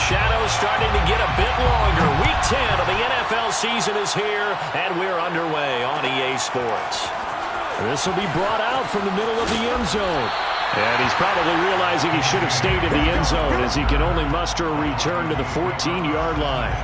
shadows starting to get a bit longer. Week 10 of the NFL season is here, and we're underway on EA Sports. This will be brought out from the middle of the end zone. And he's probably realizing he should have stayed in the end zone as he can only muster a return to the 14-yard line.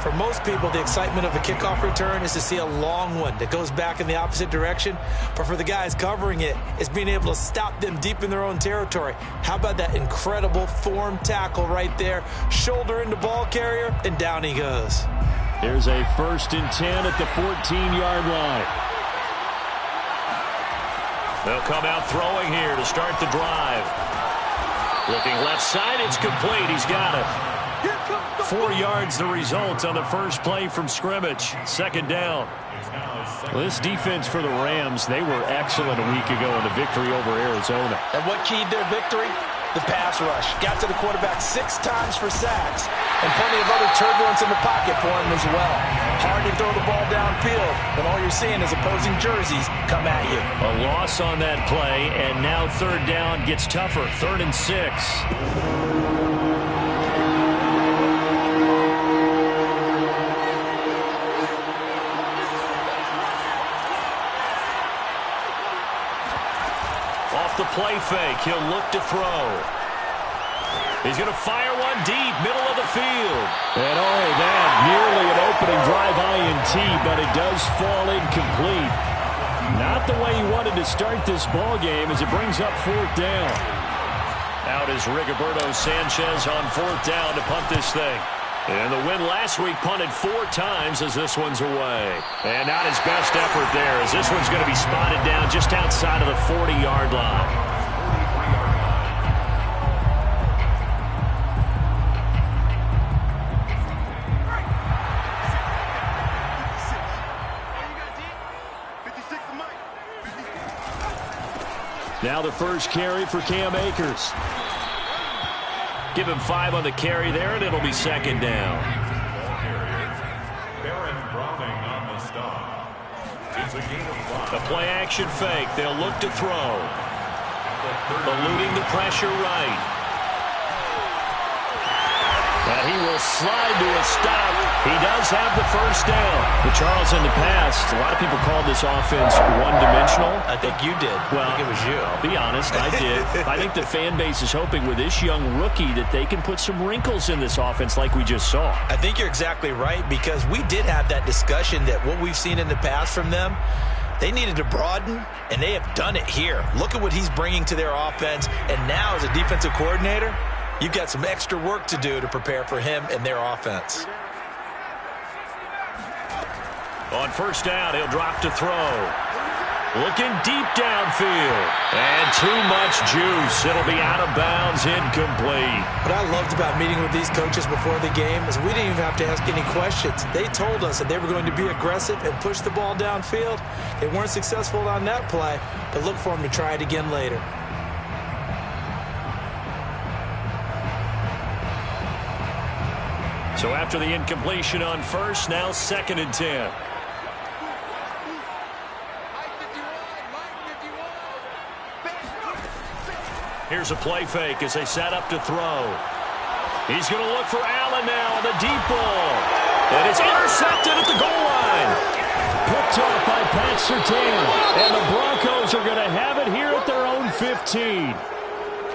For most people, the excitement of a kickoff return is to see a long one that goes back in the opposite direction. But for the guys covering it, it's being able to stop them deep in their own territory. How about that incredible form tackle right there? Shoulder into ball carrier, and down he goes. Here's a 1st and 10 at the 14-yard line. They'll come out throwing here to start the drive. Looking left side, it's complete. He's got it. 4 yards the result on the first play from scrimmage. 2nd down. Well, this defense for the Rams, they were excellent a week ago in the victory over Arizona. And what keyed their victory? The pass rush. Got to the quarterback 6 times for sacks, and plenty of other turbulence in the pocket for him as well. Hard to throw the ball downfield when all you're seeing is opposing jerseys come at you. A loss on that play, and now 3rd down gets tougher. 3rd and 6. The play fake. He'll look to throw. He's going to fire one deep, middle of the field. And oh, that nearly an opening drive INT, but it does fall incomplete. Not the way he wanted to start this ball game as it brings up 4th down. Out is Rigoberto Sanchez on 4th down to punt this thing. And the win last week punted 4 times as this one's away. And not his best effort there as this one's going to be spotted down just outside of the 40-yard line. Now the first carry for Cam Akers. Give him 5 on the carry there, and it'll be 2nd down. A play-action fake. They'll look to throw. Eluding the pressure right. And he will slide to a stop. He does have the 1st down. But Charles, in the past, a lot of people called this offense one-dimensional. I think you did. Well, I think it was you. I'll be honest, I did. I think the fan base is hoping with this young rookie that they can put some wrinkles in this offense like we just saw. I think you're exactly right, because we did have that discussion that what we've seen in the past from them, they needed to broaden, and they have done it here. Look at what he's bringing to their offense, and now as a defensive coordinator, you've got some extra work to do to prepare for him and their offense. On 1st down, he'll drop to throw. Looking deep downfield. And too much juice. It'll be out of bounds, incomplete. What I loved about meeting with these coaches before the game is we didn't even have to ask any questions. They told us that they were going to be aggressive and push the ball downfield. They weren't successful on that play, but look for them to try it again later. So after the incompletion on 1st, now 2nd and 10. Here's a play fake as they set up to throw. He's going to look for Allen now on the deep ball. And it's intercepted at the goal line. Picked off by Pat Surtain. And the Broncos are going to have it here at their own 15.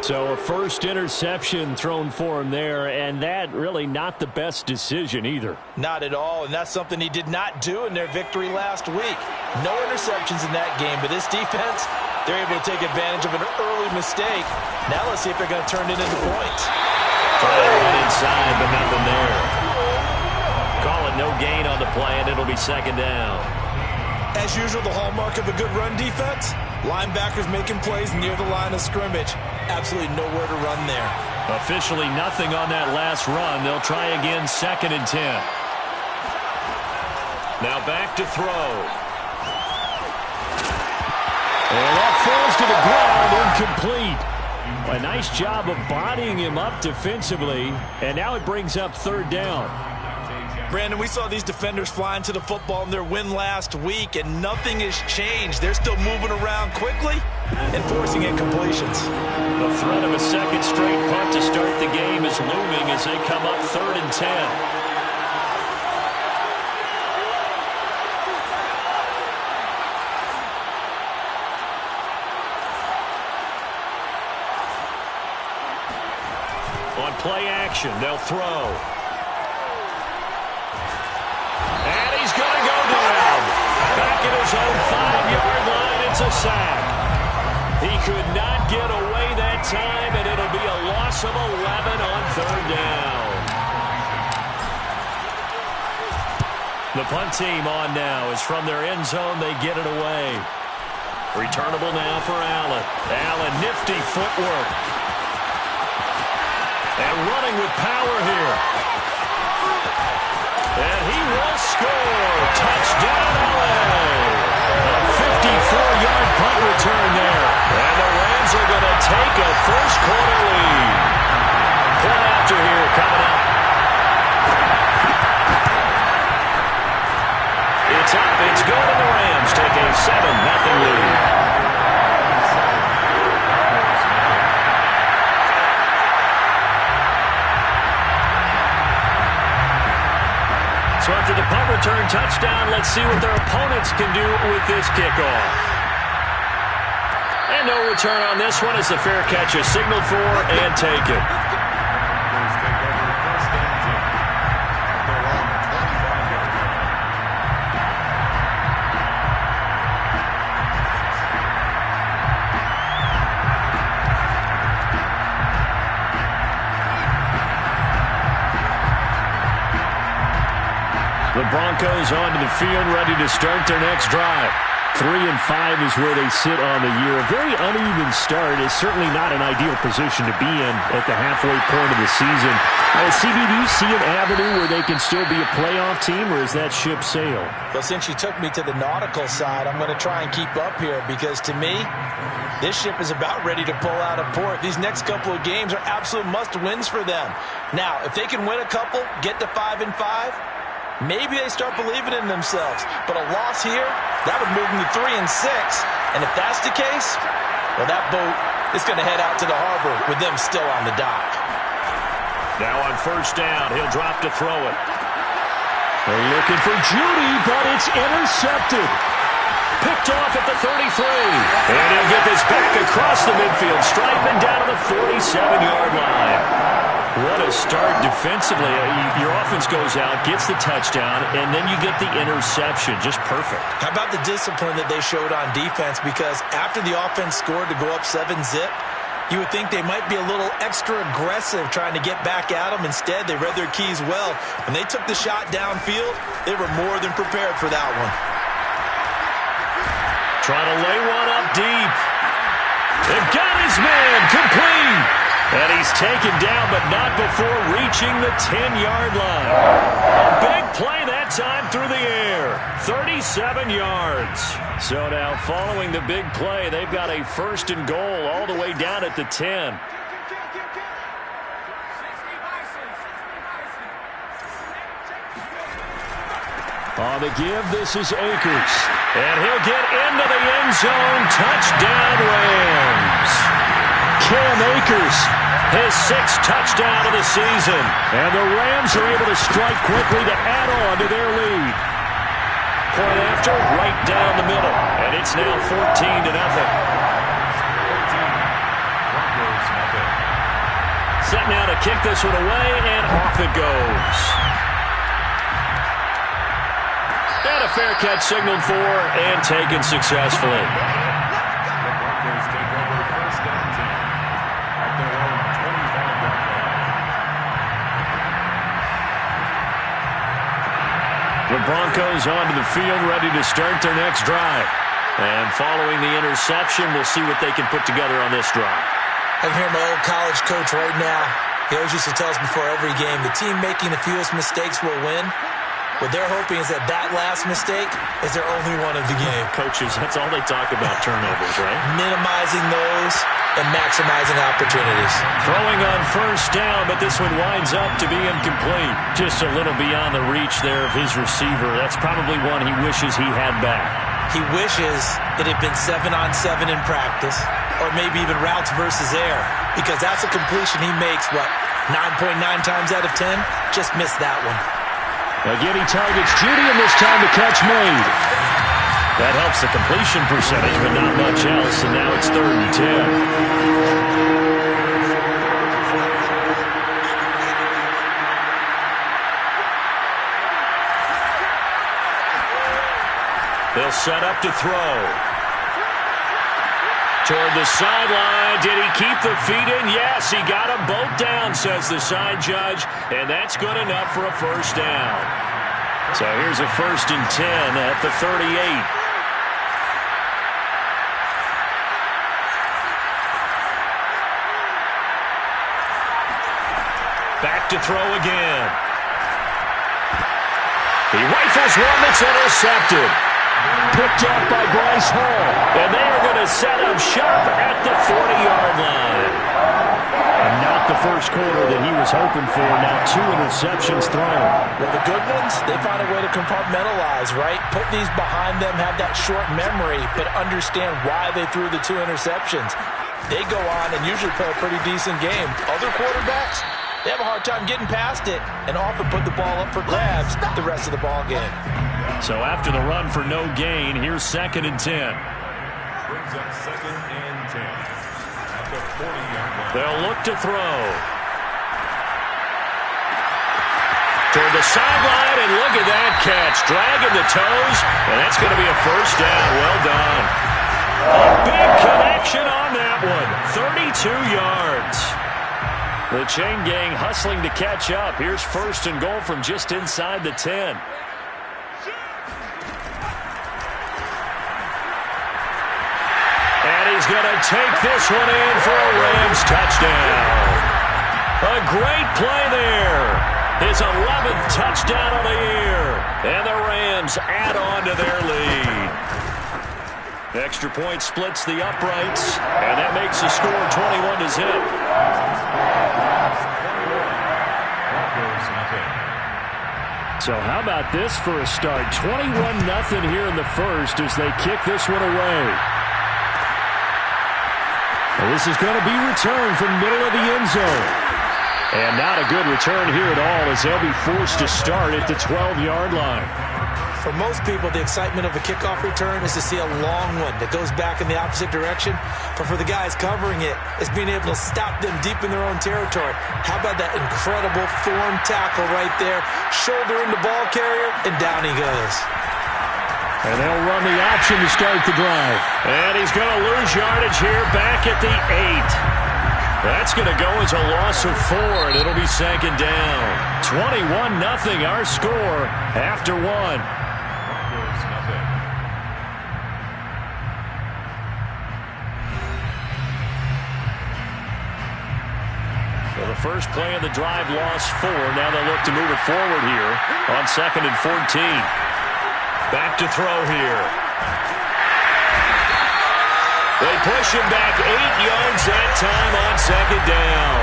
So a 1st interception thrown for him there, and that really not the best decision either. Not at all, and that's something he did not do in their victory last week. No interceptions in that game, but this defense, they're able to take advantage of an early mistake. Now let's see if they're going to turn it into points. Trying to run inside, but nothing there. Call it no gain on the play, and it'll be 2nd down. As usual, the hallmark of a good run defense, linebackers making plays near the line of scrimmage. Absolutely nowhere to run there. Officially nothing on that last run. They'll try again, 2nd and 10. Now back to throw. And that falls to the ground, incomplete. A nice job of bodying him up defensively, and now it brings up 3rd down. Brandon, we saw these defenders flying to the football in their win last week, and nothing has changed. They're still moving around quickly, and forcing incompletions. The threat of a second straight punt to start the game is looming as they come up 3rd and 10. On play action, they'll throw. And he's going to go down. Back at his own 5-yard line, it's a sack. He could not get away that time, and it'll be a loss of 11 on 3rd down. The punt team on now is from their end zone. They get it away. Returnable now for Allen. Allen, nifty footwork. And running with power here. And he will score. Touchdown, LA. A 54-yard punt return there. And the Rams are going to take a first-quarter lead. Point after here coming up. It's up. It's good, and the Rams take a 7-0 lead. So after the punt return touchdown, let's see what their opponents can do with this kickoff. And no return on this one as the fair catch is signaled for and taken. The Broncos onto the field, ready to start their next drive. 3-5 is where they sit on the year. A very uneven start is certainly not an ideal position to be in at the halfway point of the season. CB, do you see an avenue where they can still be a playoff team, or is that ship sailed? Well, since you took me to the nautical side, I'm going to try and keep up here because, to me, this ship is about ready to pull out of port. These next couple of games are absolute must-wins for them. Now, if they can win a couple, get to 5-5, maybe they start believing in themselves. But a loss here, that would move them to 3-6. And if that's the case, well, that boat is going to head out to the harbor with them still on the dock. Now on first down, he'll drop to throw it. They're looking for Judy, but it's intercepted. Picked off at the 33. And he'll get this back across the midfield stripe and down to the 47-yard line. What a start defensively. Your offense goes out, gets the touchdown, and then you get the interception. Just perfect. How about the discipline that they showed on defense? Because after the offense scored to go up 7-zip, you would think they might be a little extra aggressive trying to get back at them. Instead, they read their keys well. When they took the shot downfield, they were more than prepared for that one. Trying to lay one up deep. They've got his man complete. And he's taken down, but not before reaching the 10-yard line. A big play that time through the air. 37 yards. So now following the big play, they've got a first and goal all the way down at the 10. On the give, this is Akers. And he'll get into the end zone. Touchdown, Rams. Cam Akers, his 6th touchdown of the season. And the Rams are able to strike quickly to add on to their lead. Point after, right down the middle. And it's now 14-0. Set now to kick this one away, and off it goes. And a fair catch signaled for and taken successfully. The Broncos onto the field, ready to start their next drive. And following the interception, we'll see what they can put together on this drive. I can hear my old college coach right now. He always used to tell us before every game, the team making the fewest mistakes will win. What they're hoping is that last mistake is their only one of the game. Coaches, that's all they talk about, turnovers, right? Minimizing those and maximizing opportunities. Throwing on first down, but this one winds up to be incomplete. Just a little beyond the reach there of his receiver. That's probably one he wishes he had back. He wishes it had been 7-on-7 in practice, or maybe even routes versus air, because that's a completion he makes, 9.9 times out of 10? Just missed that one. Again, he targets Judy, and this time the catch made. That helps the completion percentage, but not much else, and now it's 3rd and 10. They'll set up to throw. Toward the sideline. Did he keep the feet in? Yes, he got them both down, says the side judge, and that's good enough for a first down. So here's a 1st and 10 at the 38. Back to throw again. He rifles one that's intercepted. Picked up by Bryce Hall. And they are going to set up shop at the 40-yard line. And not the first quarter that he was hoping for. Now 2 interceptions thrown. Well, the good ones, they find a way to compartmentalize, right? Put these behind them, have that short memory, but understand why they threw the 2 interceptions. They go on and usually play a pretty decent game. Other quarterbacks, they have a hard time getting past it and often put the ball up for grabs the rest of the ball game. So after the run for no gain, here's 2nd and 10. Brings up 2nd and 10 at the 40-yard line. They'll look to throw. Toward the sideline, and look at that catch. Dragging the toes, and that's going to be a first down. Well done. A big connection on that one. 32 yards. The chain gang hustling to catch up. Here's 1st and goal from just inside the 10. And he's going to take this one in for a Rams touchdown. A great play there. His 11th touchdown of the year. And the Rams add on to their lead. Extra point splits the uprights, and that makes the score 21-zip. So how about this for a start? 21-0 here in the first as they kick this one away. And this is going to be returned from middle of the end zone. And not a good return here at all as they'll be forced to start at the 12-yard line. For most people, the excitement of a kickoff return is to see a long one that goes back in the opposite direction. But for the guys covering it, it's being able to stop them deep in their own territory. How about that incredible form tackle right there? Shoulder in the ball carrier, and down he goes. And they'll run the option to start the drive. And he's going to lose yardage here back at the 8. That's going to go as a loss of 4, and it'll be 2nd down. 21-0 our score after 1. So the first play of the drive lost 4. Now they'll look to move it forward here on 2nd and 14. Back to throw here. They push him back 8 yards that time on 2nd down.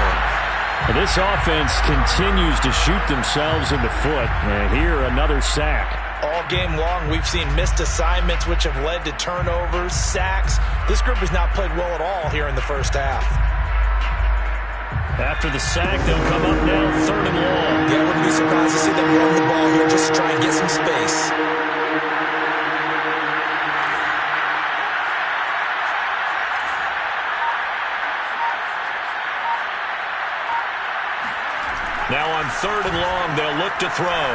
And this offense continues to shoot themselves in the foot. And here, another sack. All game long, we've seen missed assignments, which have led to turnovers, sacks. This group has not played well at all here in the first half. After the sack, they'll come up now 3rd and long. Yeah, I wouldn't be surprised to see them run the ball here just to try and get some space. Now on 3rd and long, they'll look to throw.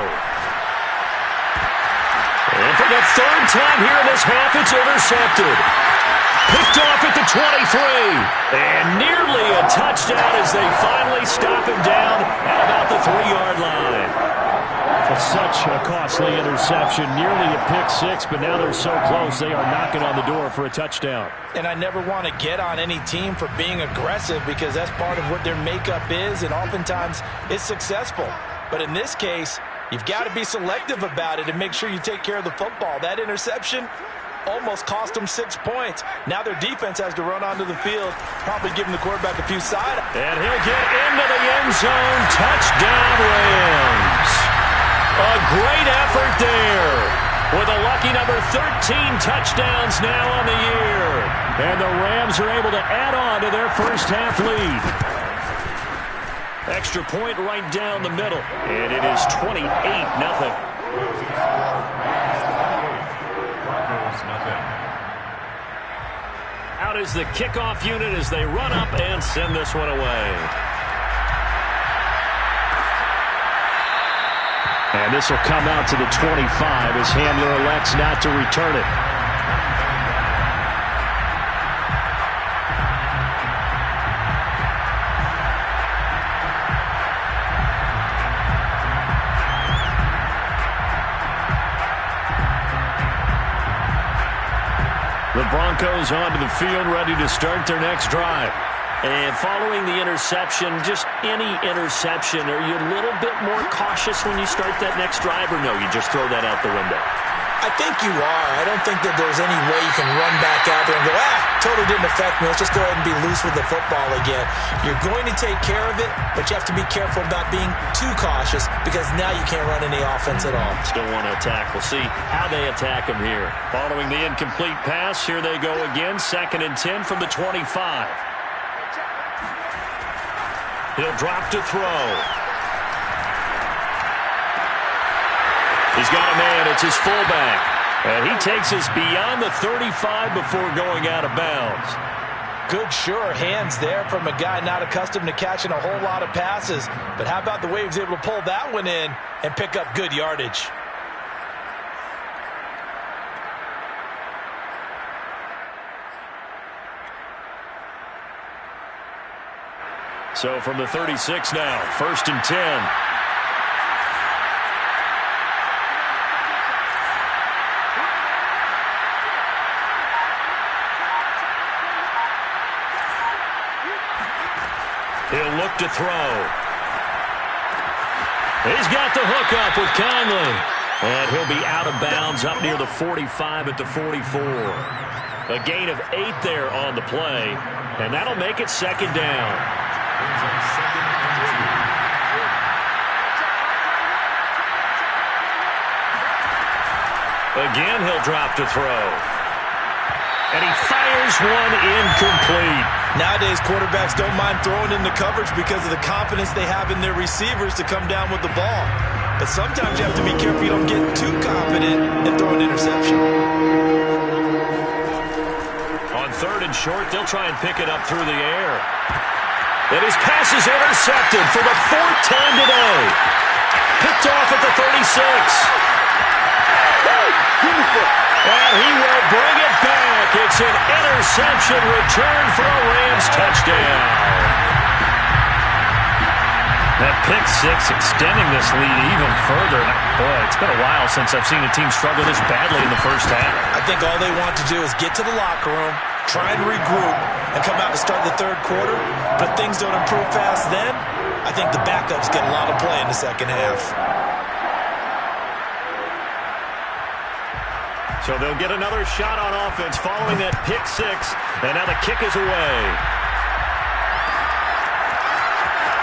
And for the 3rd time here in this half, it's intercepted. Picked off at the 23. And nearly a touchdown as they finally stop him down at about the 3-yard line. It's such a costly interception. Nearly a pick 6, but now they're so close they are knocking on the door for a touchdown. And I never want to get on any team for being aggressive because that's part of what their makeup is, and oftentimes it's successful. But in this case, you've got to be selective about it and make sure you take care of the football. That interception almost cost them 6 points. Now their defense has to run onto the field, probably giving the quarterback a few side. And he'll get into the end zone. Touchdown, Rams. A great effort there. with a lucky number 13 touchdowns now on the year. And the Rams are able to add on to their first half lead. Extra point right down the middle. And it is 28-0. Out is the kickoff unit as they run up and send this one away. And this will come out to the 25 as Handler elects not to return it. The Broncos onto the field, ready to start their next drive. And following the interception, just any interception, are you a little bit more cautious when you start that next drive, or no, you just throw that out the window? I think you are. I don't think that there's any way you can run back out there and go, totally didn't affect me. Let's just go ahead and be loose with the football again. You're going to take care of it, but you have to be careful about being too cautious because now you can't run any offense at all. Still want to attack. We'll see how they attack him here. Following the incomplete pass, here they go again. 2nd and 10 from the 25. He'll drop to throw. He's got a man. It's his fullback. And he takes us beyond the 35 before going out of bounds. Good, sure hands there from a guy not accustomed to catching a whole lot of passes. But how about the way he was able to pull that one in and pick up good yardage? So from the 36 now, 1st and 10. He'll look to throw. He's got the hook up with Conley. And he'll be out of bounds up near the 45 at the 44. A gain of 8 there on the play. And that'll make it 2nd down. Again, he'll drop to throw. And he fires one incomplete. Nowadays, quarterbacks don't mind throwing into coverage because of the confidence they have in their receivers to come down with the ball. But sometimes you have to be careful you don't get too confident and throw an interception. On 3rd and short, they'll try and pick it up through the air. And his pass is intercepted for the 4th time today. Picked off at the 36. And he will bring it back. It's an interception return for a Rams touchdown. That pick six extending this lead even further. Boy, it's been a while since I've seen a team struggle this badly in the first half. I think all they want to do is get to the locker room, try and regroup, and come out to start the 3rd quarter. But if things don't improve fast then, I think the backups get a lot of play in the 2nd half. So they'll get another shot on offense following that pick 6. And now the kick is away.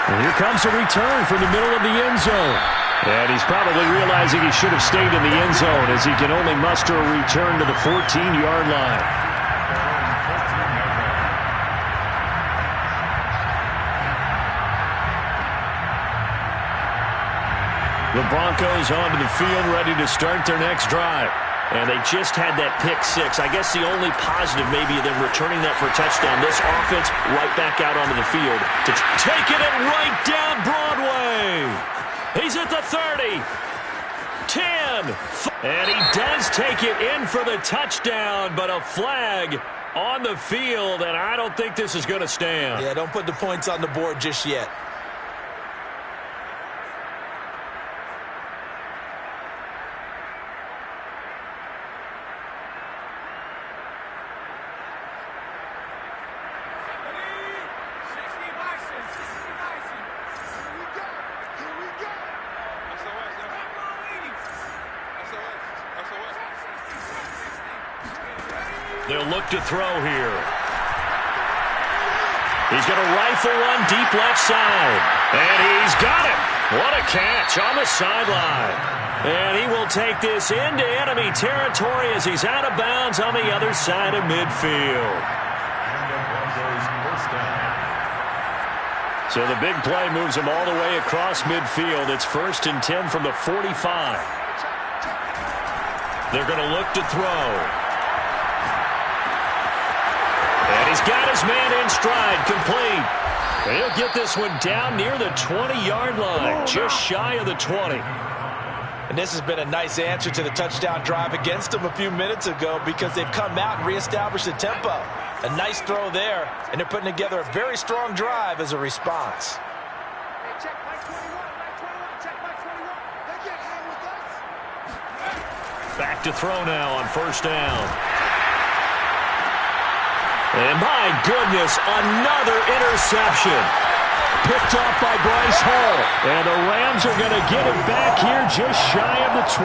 And here comes a return from the middle of the end zone. And he's probably realizing he should have stayed in the end zone as he can only muster a return to the 14-yard line. The Broncos onto the field ready to start their next drive. And they just had that pick 6. I guess the only positive maybe of them returning that for a touchdown. This offense right back out onto the field to taking it right down Broadway. He's at the 30. 10. And he does take it in for the touchdown, but a flag on the field, and I don't think this is going to stand. Yeah, don't put the points on the board just yet. They'll look to throw here. He's going to rifle one deep left side. And he's got it. What a catch on the sideline. And he will take this into enemy territory as he's out of bounds on the other side of midfield. And the Broncos first down. So the big play moves him all the way across midfield. It's 1st and 10 from the 45. They're going to look to throw. And he's got his man in stride, complete. He'll get this one down near the 20-yard line, just shy of the 20. And this has been a nice answer to the touchdown drive against them a few minutes ago because they've come out and reestablished the tempo. A nice throw there, and they're putting together a very strong drive as a response. Back to throw now on 1st down. And my goodness, another interception. Picked off by Bryce Hall. And the Rams are going to get it back here just shy of the 20.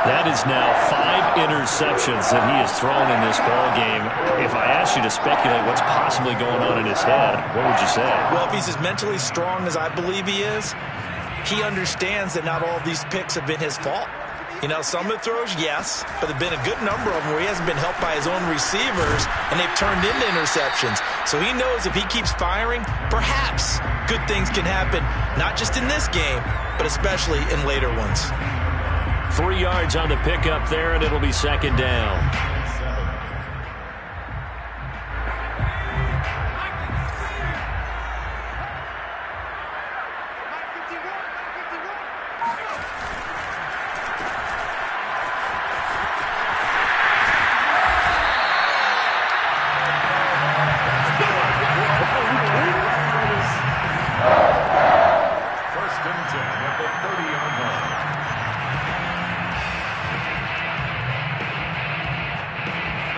That is now 5 interceptions that he has thrown in this ball game. If I asked you to speculate what's possibly going on in his head, what would you say? Well, if he's as mentally strong as I believe he is, he understands that not all of these picks have been his fault. You know, some of the throws, yes, but there have been a good number of them where he hasn't been helped by his own receivers, and they've turned into interceptions. So he knows if he keeps firing, perhaps good things can happen, not just in this game, but especially in later ones. 3 yards on the pickup there, and it'll be 2nd down.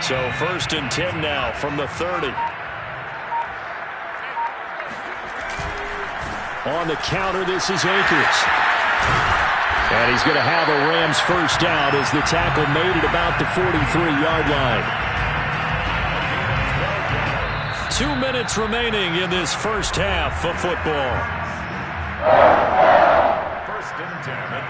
So 1st and 10 now from the 30. On the counter, this is Akers. And he's going to have a Rams first down as the tackle made at about the 43-yard line. 2 minutes remaining in this first half of football.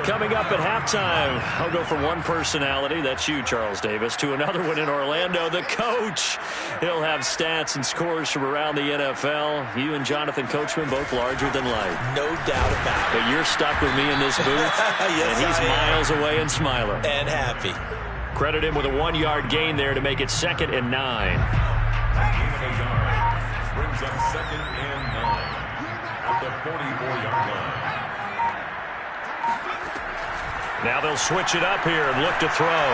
Coming up at halftime, I'll go from one personality, that's you, Charles Davis, to another one in Orlando, the coach. He'll have stats and scores from around the NFL. You and Jonathan Coachman, both larger than life. No doubt about it. But you're stuck with me in this booth, yes, and he's miles away and smiling. And happy. Credit him with a 1-yard gain there to make it 2nd and 9. Gain of a yard. Brings up 2nd and 9 at the 44-yard line. Now they'll switch it up here and look to throw.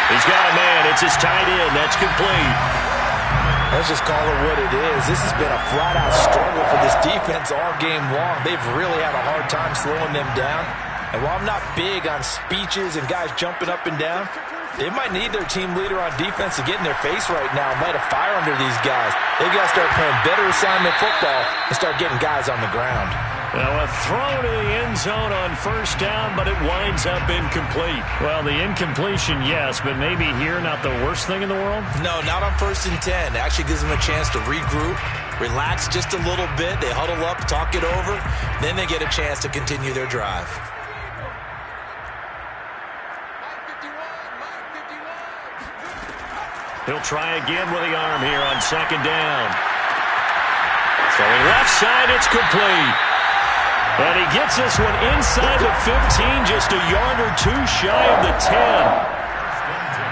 He's got a man. It's his tight end. That's complete. Let's just call it what it is. This has been a flat-out struggle for this defense all game long. They've really had a hard time slowing them down. And while I'm not big on speeches and guys jumping up and down, they might need their team leader on defense to get in their face right now and light a fire under these guys. They've got to start playing better assignment football and start getting guys on the ground. Now a throw to the end zone on 1st down, but it winds up incomplete. Well, the incompletion, yes, but maybe here not the worst thing in the world? No, not on 1st and 10. It actually gives them a chance to regroup, relax just a little bit. They huddle up, talk it over. Then they get a chance to continue their drive. He'll try again with the arm here on 2nd down. Throwing left side, it's complete. And he gets this one inside the 15, just a yard or two shy of the 10.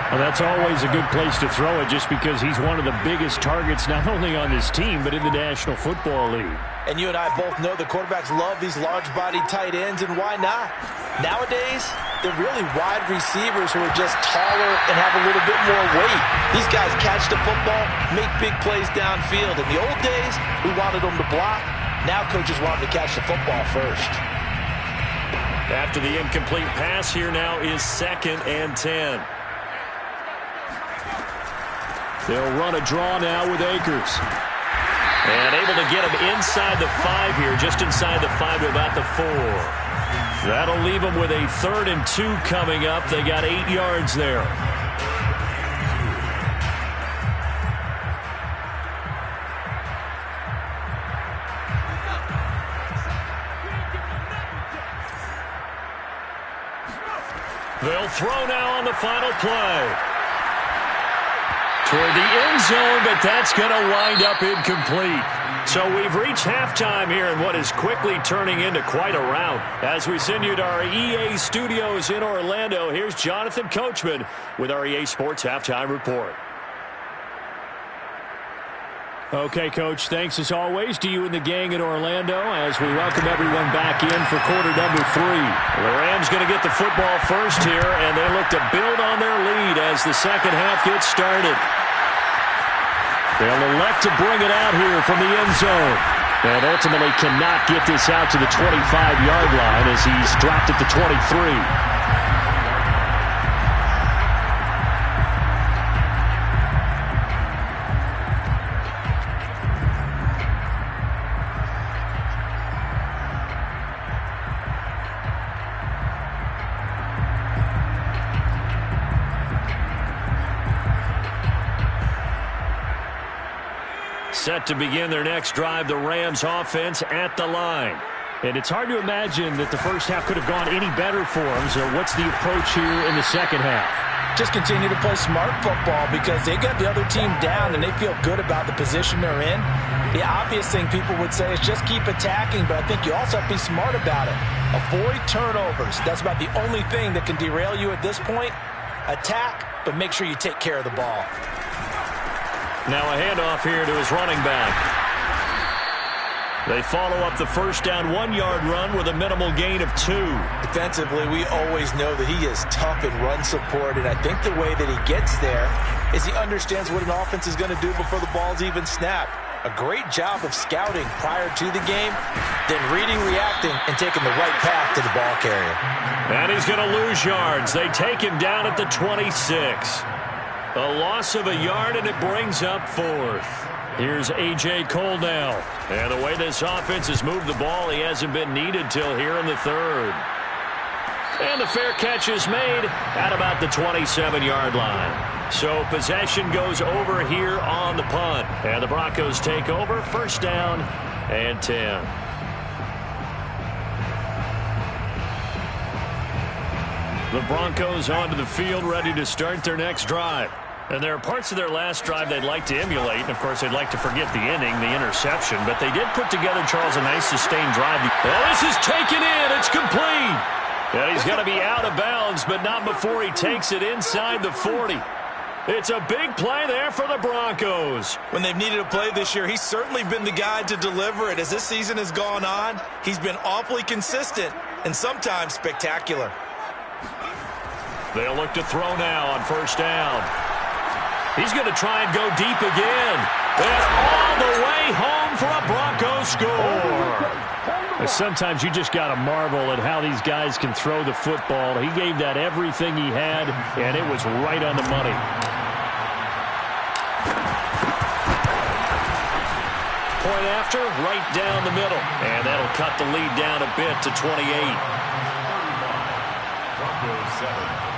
Well, that's always a good place to throw it just because he's one of the biggest targets not only on this team but in the National Football League. And you and I both know the quarterbacks love these large-bodied tight ends, and why not? Nowadays, they're really wide receivers who are just taller and have a little bit more weight. These guys catch the football, make big plays downfield. In the old days, we wanted them to block. Now coaches want them to catch the football first. After the incomplete pass, here now is 2nd and 10. They'll run a draw now with Akers. And able to get him inside the 5 here, just inside the 5 to about the 4. That'll leave them with a 3rd and 2 coming up. They got 8 yards there. They'll throw now on the final play. Toward the end zone, but that's going to wind up incomplete. So we've reached halftime here in what is quickly turning into quite a rout. As we send you to our EA studios in Orlando, here's Jonathan Coachman with our EA Sports Halftime Report. Okay, Coach, thanks as always to you and the gang in Orlando as we welcome everyone back in for quarter number 3. The Rams going to get the football first here, and they look to build on their lead as the second half gets started. They'll elect to bring it out here from the end zone. And ultimately cannot get this out to the 25-yard line as he's dropped at the 23. Set to begin their next drive, the Rams offense at the line. And it's hard to imagine that the first half could have gone any better for them. So what's the approach here in the second half? Just continue to play smart football because they got the other team down and they feel good about the position they're in. The obvious thing people would say is just keep attacking, but I think you also have to be smart about it. Avoid turnovers. That's about the only thing that can derail you at this point. Attack, but make sure you take care of the ball. Now a handoff here to his running back. They follow up the first down 1-yard run with a minimal gain of 2. Defensively, we always know that he is tough in run support, and I think the way that he gets there is he understands what an offense is going to do before the ball's even snapped. A great job of scouting prior to the game, then reading, reacting, and taking the right path to the ball carrier. And he's going to lose yards. They take him down at the 26. A loss of a yard, and it brings up 4th. Here's A.J. Cole now. And the way this offense has moved the ball, he hasn't been needed till here in the 3rd. And the fair catch is made at about the 27-yard line. So possession goes over here on the punt. And the Broncos take over, first down and 10. The Broncos onto the field, ready to start their next drive. And there are parts of their last drive they'd like to emulate. And, of course, they'd like to forget the inning, the interception. But they did put together, Charles, a nice sustained drive. Oh, this is taken in. It's complete. And he's going to be out of bounds, but not before he takes it inside the 40. It's a big play there for the Broncos. When they've needed a play this year, he's certainly been the guy to deliver it. As this season has gone on, he's been awfully consistent and sometimes spectacular. They'll look to throw now on first down. He's going to try and go deep again. And all the way home for a Broncos score. Sometimes you just got to marvel at how these guys can throw the football. He gave that everything he had, and it was right on the money. Point after, right down the middle. And that'll cut the lead down a bit to 28. Broncos 7.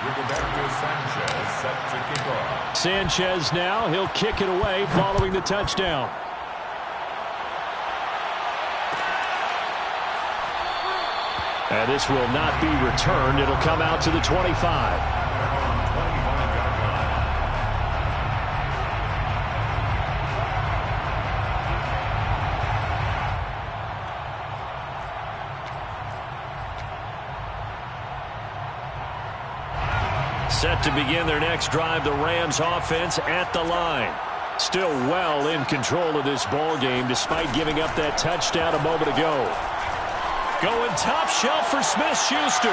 Sanchez set to kick off. Sanchez now, he'll kick it away following the touchdown. And this will not be returned. It'll come out to the 25. Set to begin their next drive, the Rams offense at the line. Still well in control of this ball game despite giving up that touchdown a moment ago. Going top shelf for Smith-Schuster.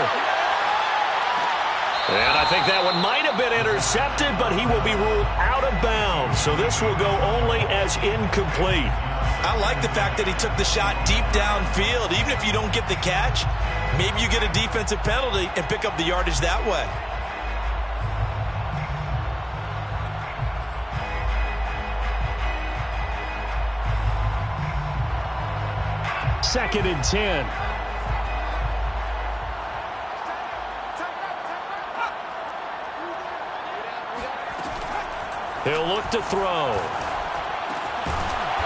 And I think that one might have been intercepted, but he will be ruled out of bounds. So this will go only as incomplete. I like the fact that he took the shot deep downfield. Even if you don't get the catch, maybe you get a defensive penalty and pick up the yardage that way. Second and 10. He'll look to throw.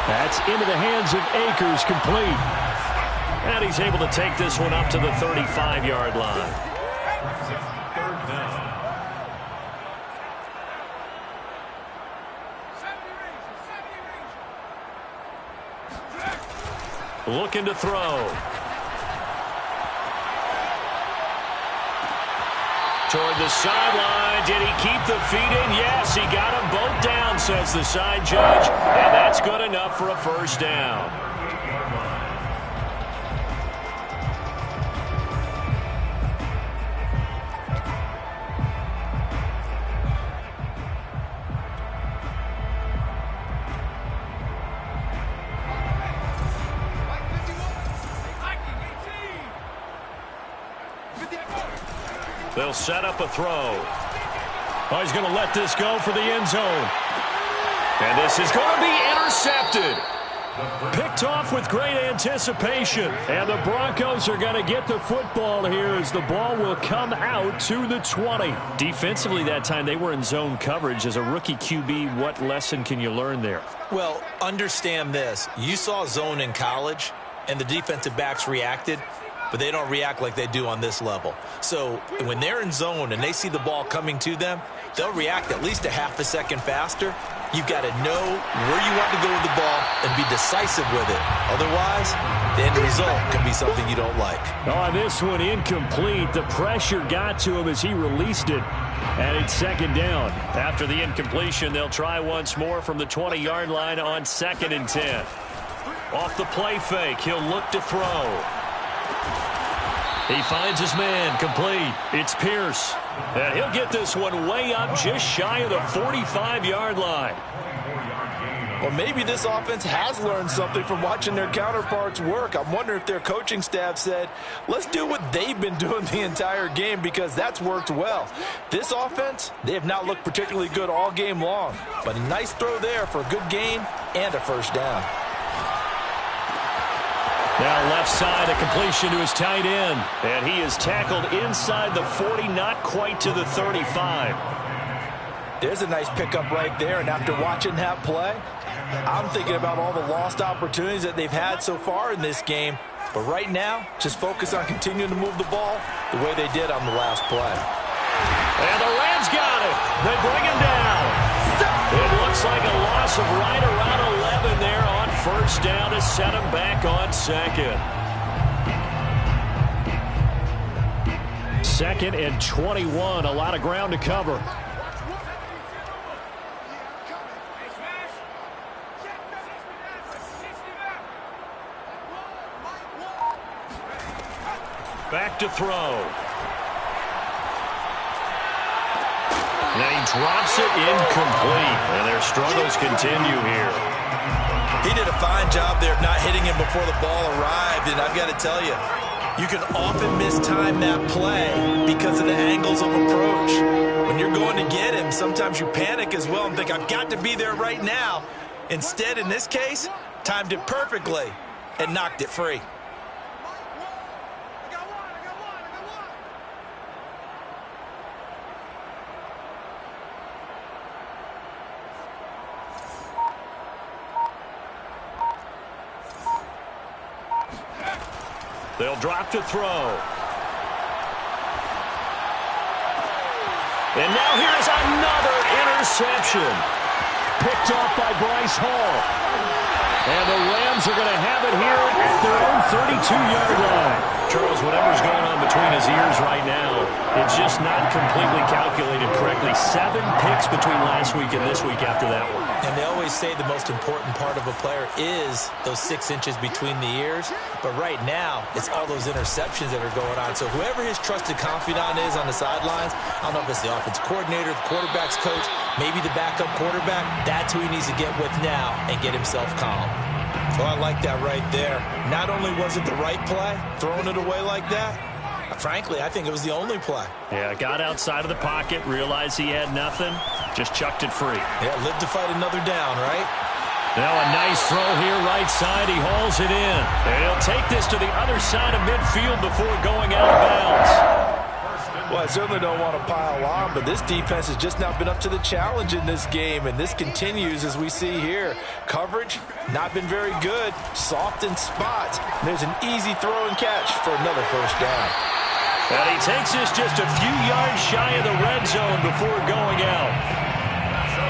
That's into the hands of Akers, complete. And he's able to take this one up to the 35-yard line. looking to throw. Toward the sideline. Did he keep the feet in? Yes, he got them both down, says the side judge. And that's good enough for a first down. They'll set up a throw. Oh, he's going to let this go for the end zone. And this is going to be intercepted. Picked off with great anticipation. And the Broncos are going to get the football here as the ball will come out to the 20. Defensively that time, they were in zone coverage. As a rookie QB, what lesson can you learn there? Well, understand this. You saw zone in college, and the defensive backs reacted, but they don't react like they do on this level. So when they're in zone and they see the ball coming to them, they'll react at least a half a second faster. You've got to know where you want to go with the ball and be decisive with it. Otherwise, the end result can be something you don't like. Oh, this one incomplete. The pressure got to him as he released it. And it's second down. After the incompletion, they'll try once more from the 20-yard line on 2nd and 10. Off the play fake, he'll look to throw. He finds his man, complete. It's Pierce. And he'll get this one way up just shy of the 45-yard line. Well, maybe this offense has learned something from watching their counterparts work. I'm wondering if their coaching staff said, let's do what they've been doing the entire game, because that's worked well. This offense, they have not looked particularly good all game long. But a nice throw there for a good gain and a first down. Now left side, a completion to his tight end. And he is tackled inside the 40, not quite to the 35. There's a nice pickup right there, and after watching that play, I'm thinking about all the lost opportunities that they've had so far in this game. But right now, just focus on continuing to move the ball the way they did on the last play. And the Rams got it. They bring him down. It looks like a loss of right around 11 there on first down to set him back on 2nd. 2nd and 21. A lot of ground to cover. Back to throw. And he drops it incomplete. And their struggles continue here. He did a fine job there of not hitting him before the ball arrived, and I've got to tell you, you can often mistime that play because of the angles of approach. When you're going to get him, sometimes you panic as well and think, I've got to be there right now. Instead, in this case, timed it perfectly and knocked it free. They'll drop to throw. And now here's another interception. Picked off by Bryce Hall. And the Rams are going to have it here at their own 32-yard line. Charles, whatever's going on between his ears right now, it's just not completely calculated correctly. 7 picks between last week and this week after that one. And they always say the most important part of a player is those 6 inches between the ears. But right now, it's all those interceptions that are going on. So whoever his trusted confidant is on the sidelines, I don't know if it's the offensive coordinator, the quarterback's coach, maybe the backup quarterback, that's who he needs to get with now and get himself calm. Oh, I like that right there. Not only was it the right play, throwing it away like that, frankly, I think it was the only play. Yeah, got outside of the pocket, realized he had nothing, just chucked it free. Yeah, live to fight another down, right? Now a nice throw here right side. He hauls it in. And he'll take this to the other side of midfield before going out of bounds. Well, I certainly don't want to pile on, but this defense has just not been up to the challenge in this game, and this continues as we see here. Coverage, not been very good, soft in spots. There's an easy throw and catch for another first down. And he takes this just a few yards shy of the red zone before going out.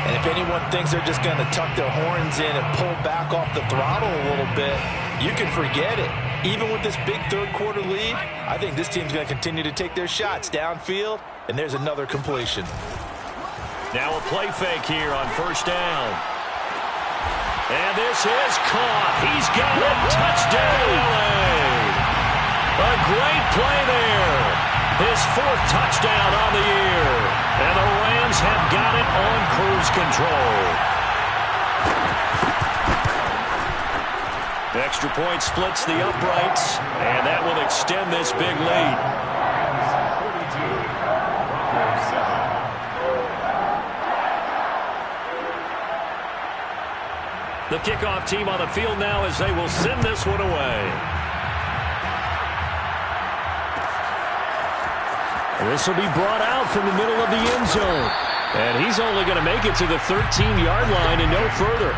And if anyone thinks they're just going to tuck their horns in and pull back off the throttle a little bit, you can forget it. Even with this big third-quarter lead, I think this team's going to continue to take their shots downfield, and there's another completion. Now a play fake here on first down. And this is caught. He's got it. Touchdown, LA. A great play there. His 4th touchdown on the year. And the Rams have got it on cruise control. Extra point splits the uprights, and that will extend this big lead. The kickoff team on the field now as they will send this one away. This will be brought out from the middle of the end zone. And he's only going to make it to the 13-yard line and no further.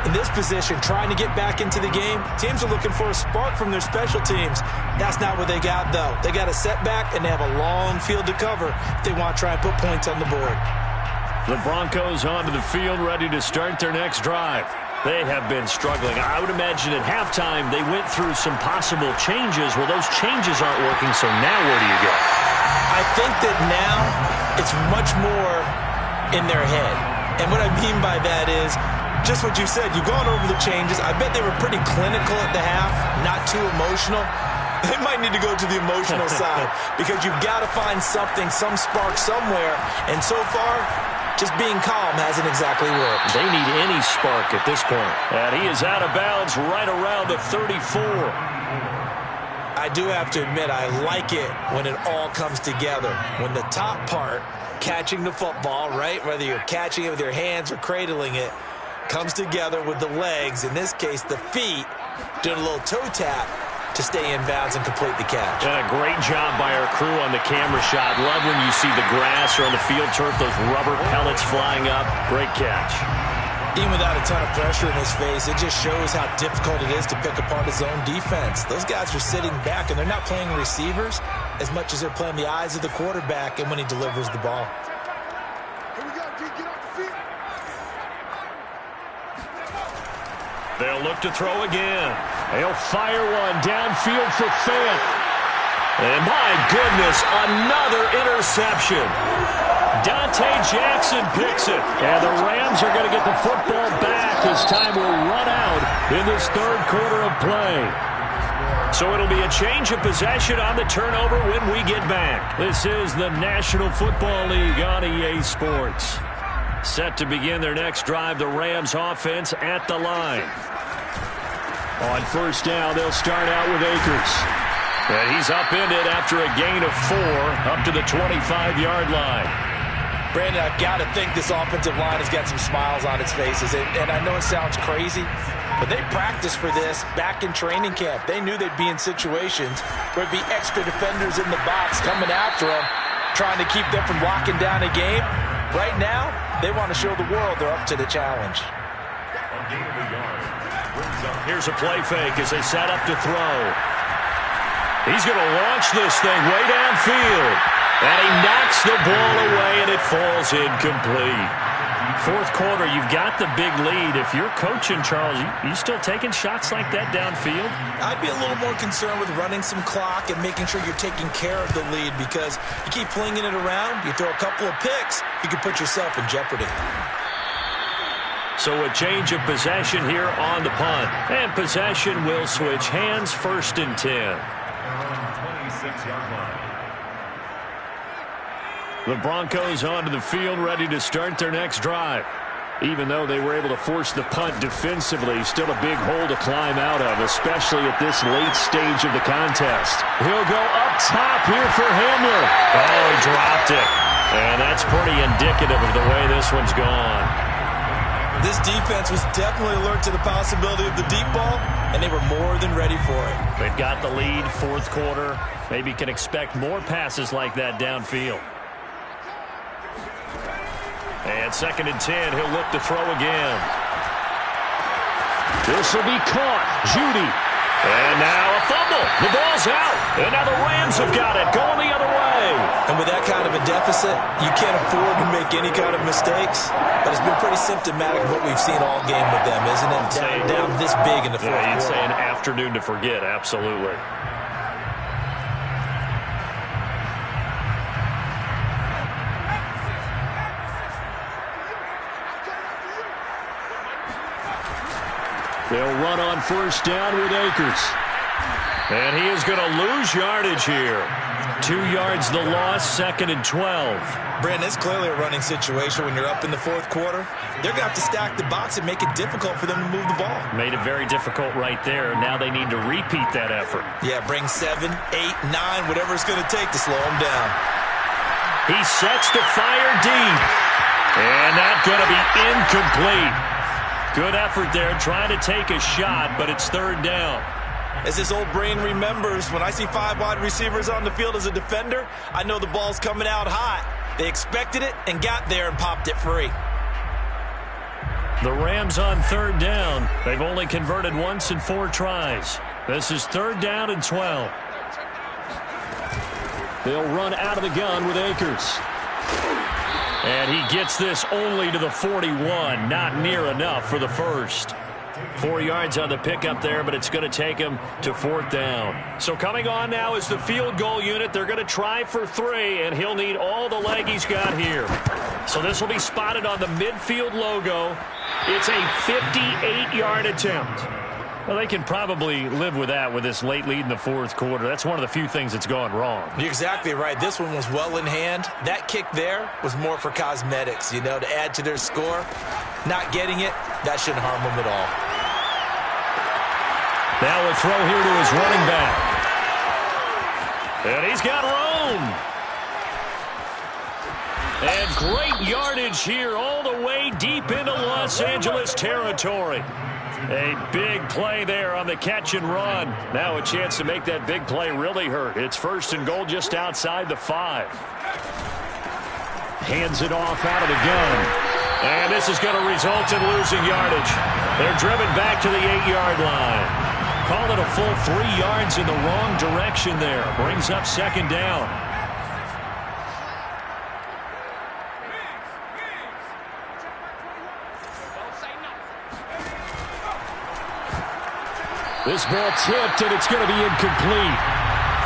In this position, trying to get back into the game, teams are looking for a spark from their special teams. That's not what they got, though. They got a setback, and they have a long field to cover if they want to try and put points on the board. The Broncos onto the field, ready to start their next drive. They have been struggling. I would imagine at halftime they went through some possible changes. Well, those changes aren't working, so now where do you go? I think that now it's much more in their head. And what I mean by that is just what you said. You've gone over the changes. I bet they were pretty clinical at the half, not too emotional. They might need to go to the emotional side because you've got to find something, some spark somewhere. And so far, just being calm hasn't exactly worked. They need any spark at this point. And he is out of bounds right around the 34. I do have to admit, I like it when it all comes together. When the top part, catching the football, right, whether you're catching it with your hands or cradling it, comes together with the legs, in this case the feet, doing a little toe tap to stay in bounds and complete the catch. And a great job by our crew on the camera shot. Love when you see the grass or on the field turf, those rubber pellets flying up. Great catch. Even without a ton of pressure in his face, it just shows how difficult it is to pick apart his own defense. Those guys are sitting back, and they're not playing receivers as much as they're playing the eyes of the quarterback and when he delivers the ball. They'll look to throw again. They'll fire one downfield for Fant. And my goodness, another interception. Dante Jackson picks it. And the Rams are going to get the football back as time will run out in this third quarter of play. So it'll be a change of possession on the turnover when we get back. This is the National Football League on EA Sports. Set to begin their next drive, the Rams offense at the line. On first down, they'll start out with Akers. And he's upended after a gain of 4 up to the 25-yard line. Brandon, I've got to think this offensive line has got some smiles on its faces. And I know it sounds crazy, but they practiced for this back in training camp. They knew they'd be in situations where there'd be extra defenders in the box coming after them, trying to keep them from locking down a game. Right now, they want to show the world they're up to the challenge. Here's a play fake as they set up to throw. He's going to launch this thing way downfield. And he knocks the ball away, and it falls incomplete. Fourth quarter, you've got the big lead. If you're coaching, Charles, you still taking shots like that downfield? I'd be a little more concerned with running some clock and making sure you're taking care of the lead, because you keep flinging it around, you throw a couple of picks, you can put yourself in jeopardy. So a change of possession here on the punt. And possession will switch hands, 1st and 10. 26-yard line. The Broncos onto the field, ready to start their next drive. Even though they were able to force the punt defensively, still a big hole to climb out of, especially at this late stage of the contest. He'll go up top here for Hamler. Oh, he dropped it. And that's pretty indicative of the way this one's gone. This defense was definitely alert to the possibility of the deep ball, and they were more than ready for it. They've got the lead, fourth quarter. Maybe can expect more passes like that downfield. And 2nd and 10, he'll look to throw again. This will be caught. Judy. And now a fumble. The ball's out. And now the Rams have got it, going the other way. And with that kind of a deficit, you can't afford to make any kind of mistakes. But it's been pretty symptomatic of what we've seen all game with them, isn't it? Down this big in the fourth quarter. You'd say an afternoon to forget, absolutely. They'll run on first down with Akers. And he is going to lose yardage here. 2 yards the loss, 2nd and 12. Brandon, it's clearly a running situation when you're up in the fourth quarter. They're going to have to stack the box and make it difficult for them to move the ball. Made it very difficult right there. Now they need to repeat that effort. Yeah, bring 7, 8, 9, whatever it's going to take to slow them down. He sets to fire deep. And that's going to be incomplete. Good effort there, trying to take a shot, but it's 3rd down. As this old brain remembers, when I see 5 wide receivers on the field as a defender, I know the ball's coming out hot. They expected it and got there and popped it free. The Rams on 3rd down. They've only converted once in 4 tries. This is 3rd down and 12. They'll run out of the gun with Akers. And he gets this only to the 41. Not near enough for the first. 4 yards on the pickup there, but it's going to take him to 4th down. So coming on now is the field goal unit. They're going to try for 3, and he'll need all the leg he's got here. So this will be spotted on the midfield logo. It's a 58-yard attempt. Well, they can probably live with that with this late lead in the fourth quarter. That's one of the few things that's gone wrong. You're exactly right. This one was well in hand. That kick there was more for cosmetics, to add to their score. Not getting it, that shouldn't harm them at all. Now a throw here to his running back. And he's got room. And great yardage here all the way deep into Los Angeles territory. A big play there on the catch and run. Now a chance to make that big play really hurt. It's 1st and goal just outside the 5. Hands it off out of the gun. And this is going to result in losing yardage. They're driven back to the 8-yard line. Call it a full 3 yards in the wrong direction there. Brings up 2nd down. This ball tipped, and it's going to be incomplete.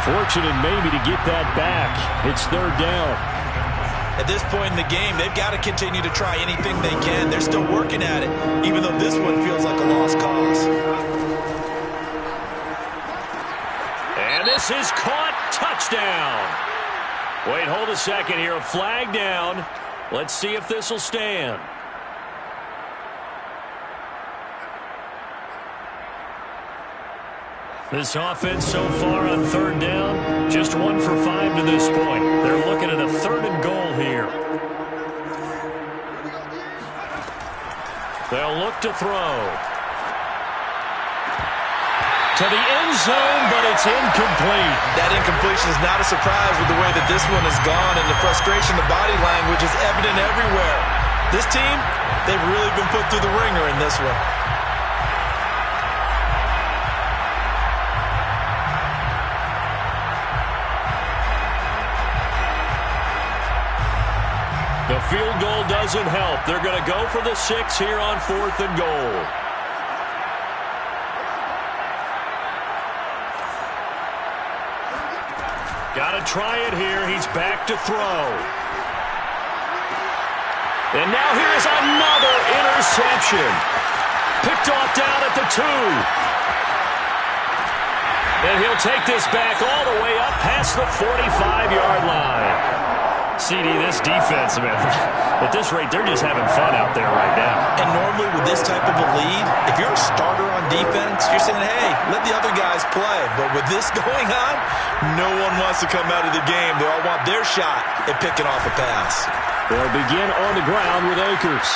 Fortunate maybe to get that back. It's 3rd down. At this point in the game, they've got to continue to try anything they can. They're still working at it, even though this one feels like a lost cause. And this is caught. Touchdown. Wait, hold a second here. A flag down. Let's see if this will stand. This offense so far on 3rd down, just 1 for 5 to this point. They're looking at a 3rd and goal here. They'll look to throw. To the end zone, but it's incomplete. That incompletion is not a surprise with the way that this one has gone, and the frustration, the body language is evident everywhere. This team, they've really been put through the ringer in this one. The field goal doesn't help. They're going to go for the 6 here on 4th and goal. Got to try it here. He's back to throw. And now here's another interception. Picked off down at the 2. And he'll take this back all the way up past the 45-yard line. CD, this defense, man, at this rate, they're just having fun out there right now. And normally with this type of a lead, if you're a starter on defense, you're saying, hey, let the other guys play. But with this going on, no one wants to come out of the game. They all want their shot at picking off a pass. They'll begin on the ground with Akers.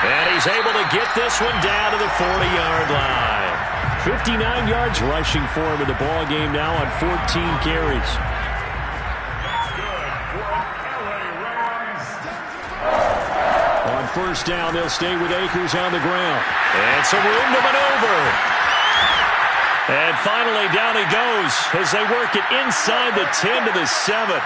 And he's able to get this one down to the 40-yard line. 59 yards rushing for him in the ball game now on 14 carries. On 1st down, they'll stay with Akers on the ground. And some room to maneuver. And finally, down he goes as they work it inside the 10 to the 7.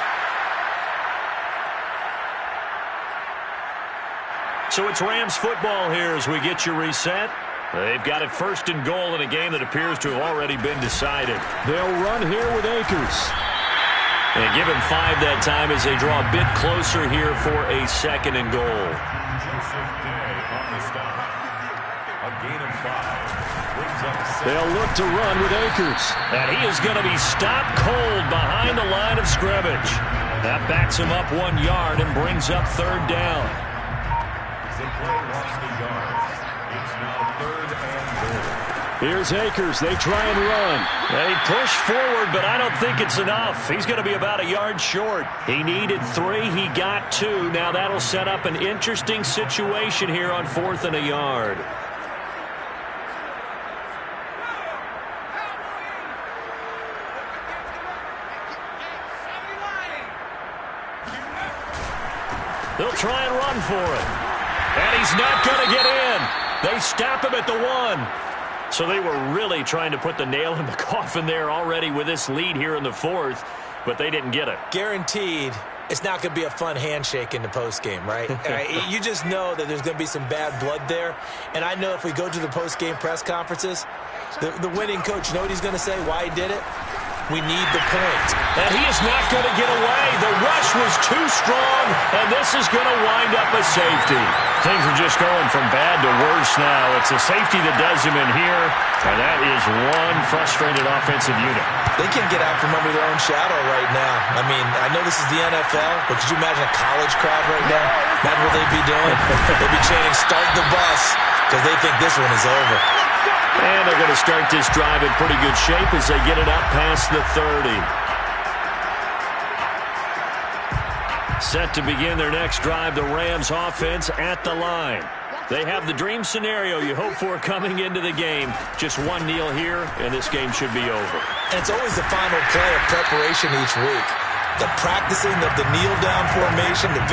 So it's Rams football here as we get you reset. They've got it first and goal in a game that appears to have already been decided. They'll run here with Akers. And give him 5 that time as they draw a bit closer here for a second and goal. Joseph Day on the stop. A gain of 5. Brings up 7. They'll look to run with Akers. And he is going to be stopped cold behind the line of scrimmage. That backs him up 1 yard and brings up third down. The play lost the yards. It's now 3rd and goal. Here's Akers. They try and run. They push forward, but I don't think it's enough. He's going to be about a yard short. He needed 3. He got 2. Now that'll set up an interesting situation here on 4th and a yard. They'll try and run for it. And he's not going to get in. They stop him at the 1. So they were really trying to put the nail in the coffin there already with this lead here in the 4th, but they didn't get it. Guaranteed it's not going to be a fun handshake in the postgame, right? You just know that there's going to be some bad blood there. And I know if we go to the postgame press conferences, the winning coach, you know what he's going to say, why he did it? We need the point. And he is not going to get away. The rush was too strong, and this is going to wind up a safety. Things are just going from bad to worse now. It's a safety that does him in here, and that is one frustrated offensive unit. They can't get out from under their own shadow right now. I mean, I know this is the NFL, but could you imagine a college crowd right now? Imagine what they'd be doing. They'd be chanting, start the bus, because they think this one is over. And they're going to start this drive in pretty good shape as they get it up past the 30. Set to begin their next drive, the Rams offense at the line. They have the dream scenario you hope for coming into the game. Just one kneel here, and this game should be over. And it's always the final play of preparation each week. The practicing of the kneel-down formation, the